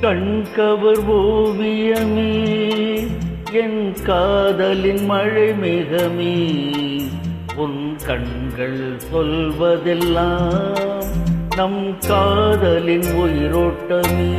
கண்கவர் ஓவியமே என் காதலின் மழை மேகமே, உன் கண்கள் சொல்வதெல்லாம் நம் காதலின் உயிரோட்டமே.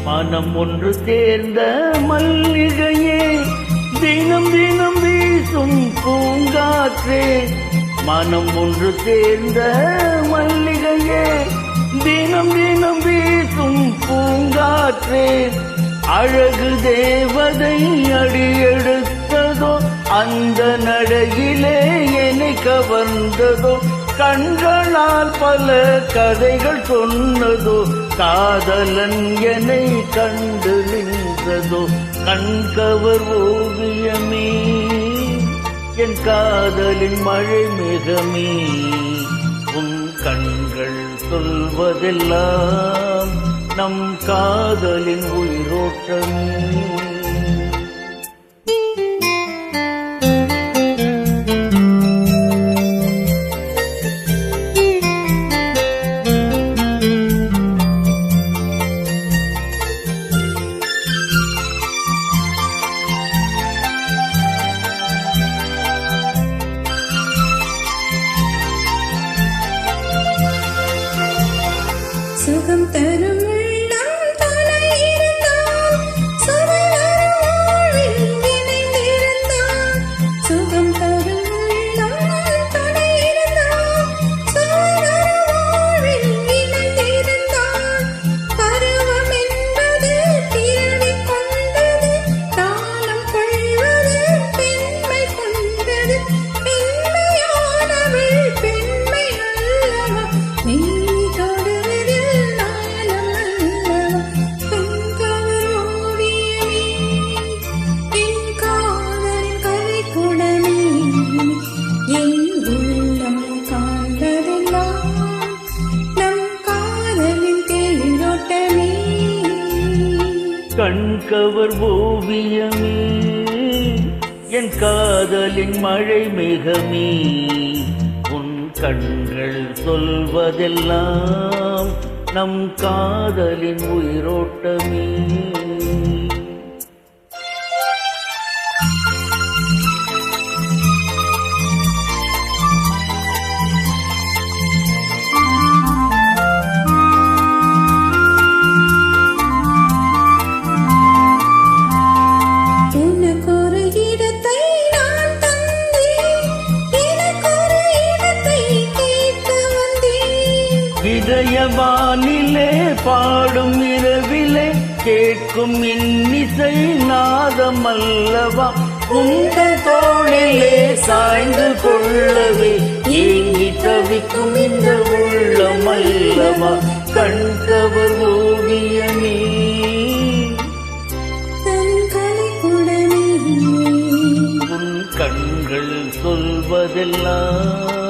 மனம் ஒன்று சேர்ந்த மல்லிகையே, தினம் தினம் வீசும் பூங்காற்றே. மனம் ஒன்று சேர்ந்த மல்லிகையே, தினம் தினம் வீசும் பூங்காற்றே. அழகு தேவதை அடியெடுத்ததோ, அந்த நடையிலே என்னை கவர்ந்ததோ. கண்களால் பல கதைகள் சொன்னதோ, காதலன் என்னை கண்டு நின்றதோ. கண்கவர் ஓவியமே என் காதலின் மழை மேகமே, உன் கண்கள் சொல்வதெல்லாம் நம் காதலின் உயிரோட்டமே. சுகம் தரும் உள்ளம் துணை இருந்தால், சுவரில் இணைந்திருந்தால். சுகம் தரும் உள்ளம் துணை இருந்தால், சுவரில் இணைந்திருந்தால். பருவம் என்பது பிறவி கொண்டது, தானம் கொள்வது பெண்மை கொண்டது. பெண்மையானவள் பெண்மை அல்லவா, நீ கண்கவர் ஓவியமே என் காதலின் மழை மேகமே, உன் கண்கள் சொல்வதெல்லாம் நம் காதலின் உயிரோட்டமே. இதயவானிலே பாடும் இரவிலே கேட்கும் இன்னிசை நாதம் அல்லவா, உங்கள் தோளிலே சாய்ந்து கொள்ளவே ஏங்கி தவிக்கும் இந்த உள்ளம் அல்லவா. கண்கவர் ஓவியமே உன் கண்கள் சொல்வதெல்லாம்